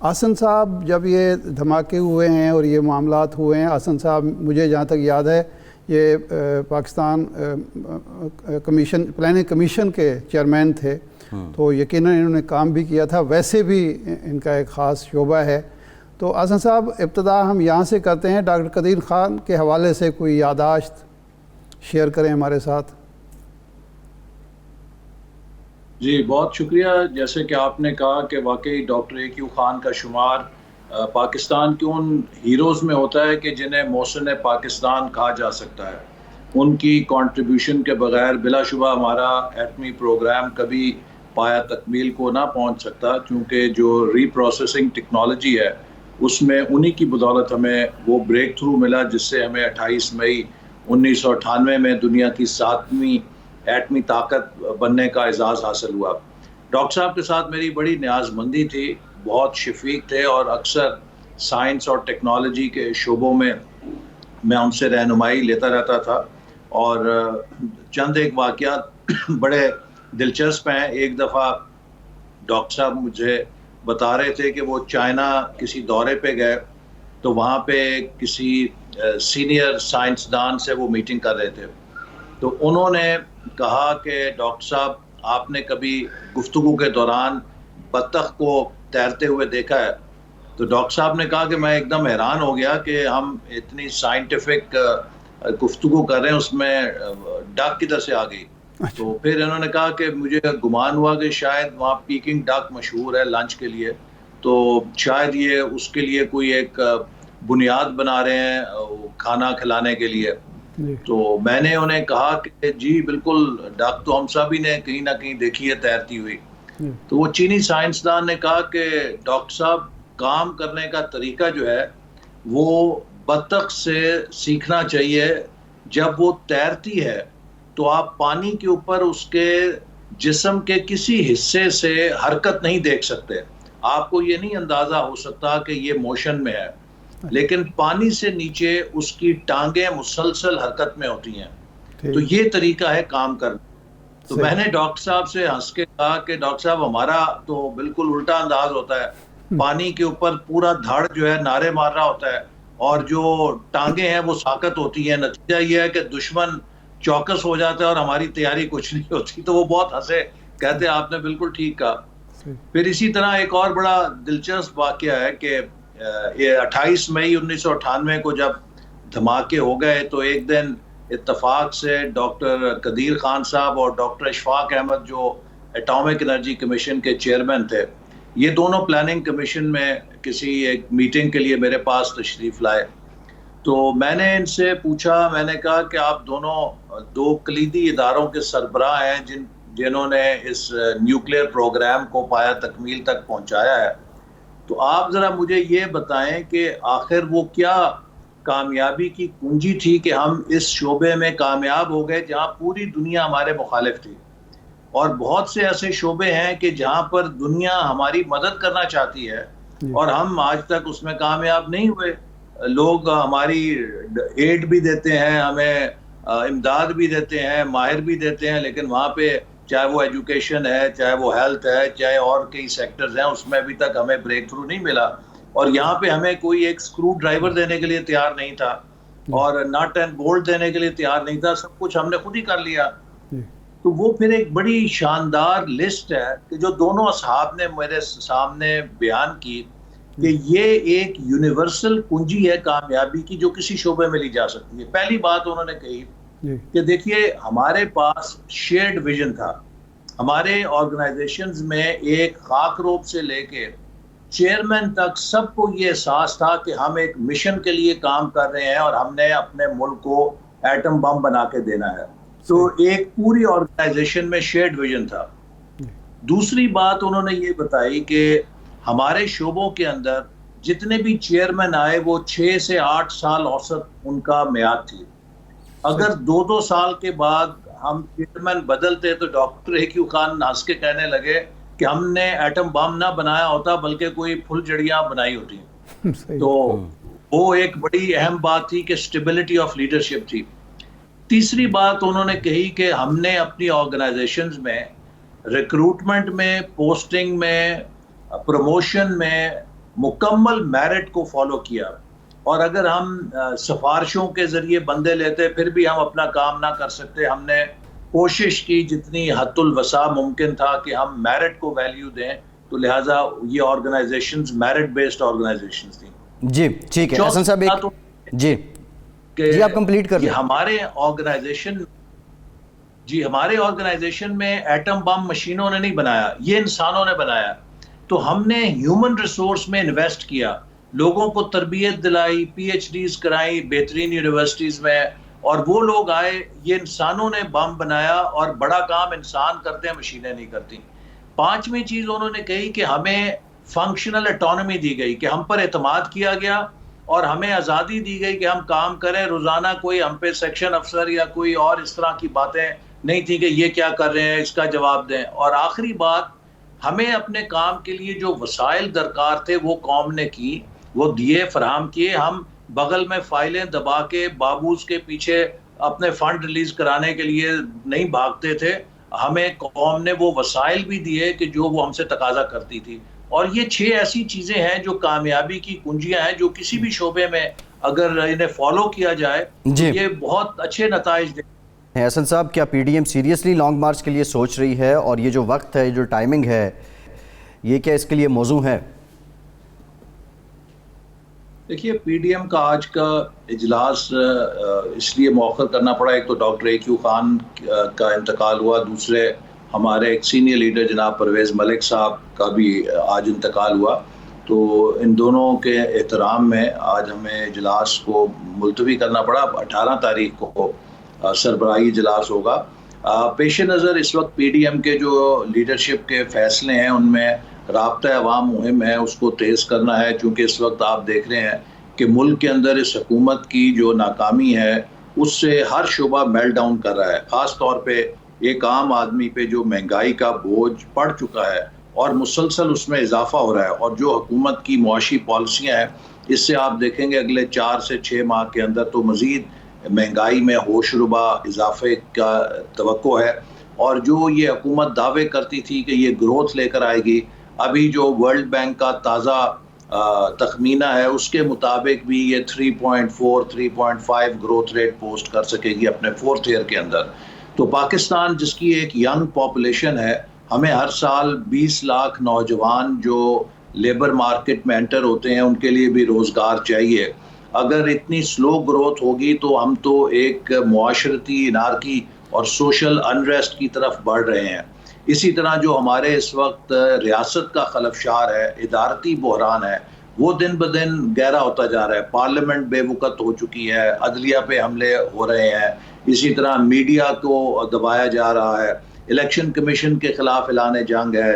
آسن صاحب جب یہ دھماکے ہوئے ہیں اور یہ معاملات ہوئے ہیں، آسن صاحب مجھے جہاں تک یاد ہے یہ پاکستان پلاننگ کمیشن کے چیئرمین تھے، تو یقیناً انہوں نے کام بھی کیا تھا، ویسے بھی ان کا ایک خاص شعبہ ہے۔ تو آسن صاحب ابتدا ہم یہاں سے کرتے ہیں، ڈاکٹر قدیر خان کے حوالے سے کوئی یادداشت شیئر کریں ہمارے ساتھ۔ جی بہت شکریہ۔ جیسے کہ آپ نے کہا کہ واقعی ڈاکٹر اے کیو خان کا شمار پاکستان کے ان ہیروز میں ہوتا ہے کہ جنہیں محسن پاکستان کہا جا سکتا ہے۔ ان کی کنٹریبیوشن کے بغیر بلا شبہ ہمارا ایٹمی پروگرام کبھی پایا تکمیل کو نہ پہنچ سکتا، کیونکہ جو ری پروسیسنگ ٹیکنالوجی ہے اس میں انہی کی بدولت ہمیں وہ بریک تھرو ملا جس سے ہمیں 28 مئی 1998 میں دنیا کی 7ویں ایٹمی طاقت بننے کا اعزاز حاصل ہوا۔ ڈاکٹر صاحب کے ساتھ میری بڑی نیاز مندی تھی، بہت شفیق تھے اور اکثر سائنس اور ٹیکنالوجی کے شعبوں میں ان سے رہنمائی لیتا رہتا تھا۔ اور چند ایک واقعات بڑے دلچسپ ہیں۔ ایک دفعہ ڈاکٹر صاحب مجھے بتا رہے تھے کہ وہ چائنا کسی دورے پہ گئے، تو وہاں پہ کسی سینئر سائنسدان سے وہ میٹنگ کر رہے تھے، تو انہوں نے کہا کہ ڈاکٹر صاحب آپ نے کبھی گفتگو کے دوران بطخ کو تیرتے ہوئے دیکھا ہے؟ تو ڈاکٹر صاحب نے کہا کہ میں ایک دم حیران ہو گیا کہ ہم اتنی سائنٹیفک گفتگو کر رہے ہیں، اس میں ڈک کدھر سے آ گئی؟ تو پھر انہوں نے کہا کہ مجھے گمان ہوا کہ شاید وہاں پیکنگ ڈک مشہور ہے لنچ کے لیے، تو شاید یہ اس کے لیے کوئی ایک بنیاد بنا رہے ہیں کھانا کھلانے کے لیے۔ تو میں نے انہیں کہا کہ جی بالکل، ڈک تو ہم سبھی نے کہیں نہ کہیں دیکھی ہے تیرتی ہوئی۔ تو وہ چینی سائنسدان نے کہا کہ ڈاکٹر صاحب کام کرنے کا طریقہ جو ہے وہ بطخ سے سیکھنا چاہیے۔ جب وہ تیرتی ہے تو آپ پانی کے اوپر اس کے جسم کے کسی حصے سے حرکت نہیں دیکھ سکتے، آپ کو یہ نہیں اندازہ ہو سکتا کہ یہ موشن میں ہے، لیکن پانی سے نیچے اس کی ٹانگیں مسلسل حرکت میں ہوتی ہیں۔ تو یہ طریقہ ہے کام کرنا۔ تو میں نے ڈاکٹر صاحب سے ہنس کے کہا کہ ڈاکٹر صاحب ہمارا تو بالکل الٹا انداز ہوتا ہے، پانی کے اوپر پورا دھڑ جو ہے نعرے مار رہا ہوتا ہے اور جو ٹانگیں ہیں وہ ساکت ہوتی ہیں۔ نتیجہ یہ ہے کہ دشمن چوکس ہو جاتا ہے اور ہماری تیاری کچھ نہیں ہوتی۔ تو وہ بہت ہنسے، کہتے آپ نے بالکل ٹھیک کہا۔ پھر اسی طرح ایک اور بڑا دلچسپ واقعہ ہے کہ یہ 28 مئی 1998 کو جب دھماکے ہو گئے تو ایک دن اتفاق سے ڈاکٹر قدیر خان صاحب اور ڈاکٹر اشفاق احمد جو ایٹامک انرجی کمیشن کے چیئرمین تھے، یہ دونوں پلاننگ کمیشن میں کسی ایک میٹنگ کے لیے میرے پاس تشریف لائے۔ تو میں نے ان سے پوچھا، میں نے کہا کہ آپ دونوں دو کلیدی اداروں کے سربراہ ہیں جنہوں نے اس نیوکلیئر پروگرام کو پایا تکمیل تک پہنچایا ہے، تو آپ ذرا مجھے یہ بتائیں کہ آخر وہ کیا کامیابی کی کنجی تھی کہ ہم اس شعبے میں کامیاب ہو گئے جہاں پوری دنیا ہمارے مخالف تھی، اور بہت سے ایسے شعبے ہیں کہ جہاں پر دنیا ہماری مدد کرنا چاہتی ہے اور ہم آج تک اس میں کامیاب نہیں ہوئے۔ لوگ ہماری ایڈ بھی دیتے ہیں، ہمیں امداد بھی دیتے ہیں، ماہر بھی دیتے ہیں، لیکن وہاں پہ چاہے وہ ایجوکیشن ہے، چاہے وہ ہیلتھ ہے، چاہے اور کئی سیکٹرز ہیں، اس میں ابھی تک ہمیں بریک تھرو نہیں ملا۔ اور یہاں پہ ہمیں کوئی ایک اسکرو ڈرائیور دینے کے لیے تیار نہیں تھا اور نٹ اینڈ بولٹ دینے کے لیے تیار نہیں تھا، سب کچھ ہم نے خود ہی کر لیا۔ تو وہ پھر ایک بڑی شاندار لسٹ ہے کہ جو دونوں اصحاب نے میرے سامنے بیان کی کہ یہ ایک یونیورسل کنجی ہے کامیابی کی جو کسی شعبے میں لی جا سکتی ہے۔ پہلی بات انہوں نے کہی کہ دیکھیے ہمارے پاس شیئرڈ ویژن تھا، ہمارے آرگنائزیشنز میں ایک خاک روب سے لے کے چیئرمین تک سب کو یہ احساس تھا کہ ہم ایک مشن کے لیے کام کر رہے ہیں اور ہم نے اپنے ملک کو ایٹم بم بنا کے دینا ہے۔ تو ایک پوری آرگنائزیشن میں شیئرڈ ویژن تھا۔ دوسری بات انہوں نے یہ بتائی کہ ہمارے شعبوں کے اندر جتنے بھی چیئرمین آئے وہ 6 سے 8 سال اوسط ان کا میعاد تھی۔ اگر 2 سال کے بعد ہم چیئرمین بدلتے تو ڈاکٹر اے کیو خان ہنس کے کہنے لگے کہ ہم نے ایٹم بم نہ بنایا ہوتا بلکہ کوئی پھل جڑیاں بنائی ہوتی۔ تو وہ ایک بڑی اہم بات تھی کہ اسٹیبلٹی آف لیڈرشپ تھی۔ تیسری بات انہوں نے کہی کہ ہم نے اپنی آرگنائزیشنز میں ریکروٹمنٹ میں، پوسٹنگ میں، پروموشن میں مکمل میرٹ کو فالو کیا، اور اگر ہم سفارشوں کے ذریعے بندے لیتے پھر بھی ہم اپنا کام نہ کر سکتے. ہم نے کوشش کی جتنی حد الوسع ممکن تھا کہ ہم میرٹ کو ویلیو دیں، تو لہٰذا یہ آرگنائزیشنز میرٹ بیسڈ آرگنائزیشنز تھیں. جی ٹھیک ہے احسن صاحب، ایک جی آپ کمپلیٹ کر لیں. ہمارے آرگنائزیشن میں ایٹم بم مشینوں نے نہیں بنایا، یہ انسانوں نے بنایا. تو ہم نے ہیومن ریسورس میں انویسٹ کیا، لوگوں کو تربیت دلائی، پی ایچ ڈیز کرائی بہترین یونیورسٹیز میں، اور وہ لوگ آئے. یہ انسانوں نے بم بنایا، اور بڑا کام انسان کرتے ہیں، مشینیں نہیں کرتی. پانچویں چیز انہوں نے کہی کہ ہمیں فنکشنل اٹانومی دی گئی، کہ ہم پر اعتماد کیا گیا اور ہمیں آزادی دی گئی کہ ہم کام کریں. روزانہ کوئی ہم پہ سیکشن افسر یا کوئی اور اس طرح کی باتیں نہیں تھی کہ یہ کیا کر رہے ہیں، اس کا جواب دیں. اور آخری بات، ہمیں اپنے کام کے لیے جو وسائل درکار تھے وہ قوم نے کی، وہ دیے، فراہم کیے. ہم بغل میں فائلیں دبا کے بابوز کے پیچھے اپنے فنڈ ریلیز کرانے کے لیے نہیں بھاگتے تھے. ہمیں قوم نے وہ وسائل بھی دیے کہ جو وہ ہم سے تقاضا کرتی تھی. اور یہ 6 ایسی چیزیں ہیں جو کامیابی کی کنجیاں ہیں، جو کسی بھی شعبے میں اگر انہیں فالو کیا جائے تو یہ بہت اچھے نتائج دیں. احسن صاحب، کیا P D M seriously long march کے لیے سوچ رہی ہے، اور یہ جو وقت ہے، جو ٹائمنگ ہے، یہ کیا اس کے لیے موزوں ہے؟ دیکھیے، پی ڈی ایم کا آج کا اجلاس اس لیے مؤخر کرنا پڑا. ایک تو ڈاکٹر اے کیو خان کا انتقال ہوا، دوسرے ہمارے ایک سینئر لیڈر جناب پرویز ملک صاحب کا بھی آج انتقال ہوا. تو ان دونوں کے احترام میں آج ہمیں اجلاس کو ملتوی کرنا پڑا. 18 تاریخ کو سربراہی اجلاس ہوگا. پیش نظر اس وقت پی ڈی ایم کے جو لیڈرشپ کے فیصلے ہیں، ان میں رابطہ عوام مہم ہے، اس کو تیز کرنا ہے. چونکہ اس وقت آپ دیکھ رہے ہیں کہ ملک کے اندر اس حکومت کی جو ناکامی ہے، اس سے ہر شعبہ میلٹ ڈاؤن کر رہا ہے. خاص طور پہ ایک عام آدمی پہ جو مہنگائی کا بوجھ پڑ چکا ہے اور مسلسل اس میں اضافہ ہو رہا ہے، اور جو حکومت کی معاشی پالیسیاں ہیں، اس سے آپ دیکھیں گے اگلے 4 سے 6 ماہ کے اندر تو مزید مہنگائی میں ہوش ربا اضافے کا توقع ہے. اور جو یہ حکومت دعوے کرتی تھی کہ یہ گروتھ لے کر آئے گی، ابھی جو ورلڈ بینک کا تازہ تخمینہ ہے اس کے مطابق بھی یہ 3.4 3.5 گروتھ ریٹ پوسٹ کر سکے گی اپنے 4th ایئر کے اندر. تو پاکستان جس کی ایک ینگ پاپولیشن ہے، ہمیں ہر سال 20 لاکھ نوجوان جو لیبر مارکیٹ میں انٹر ہوتے ہیں ان کے لیے بھی روزگار چاہیے. اگر اتنی سلو گروتھ ہوگی تو ہم تو ایک معاشرتی انارکی اور سوشل انریسٹ کی طرف بڑھ رہے ہیں. اسی طرح جو ہمارے اس وقت ریاست کا خلفشار ہے، ادارتی بحران ہے، وہ دن بدن گہرا ہوتا جا رہا ہے. پارلیمنٹ بے وقت ہو چکی ہے، عدلیہ پہ حملے ہو رہے ہیں، اسی طرح میڈیا کو دبایا جا رہا ہے، الیکشن کمیشن کے خلاف اعلان جنگ ہے.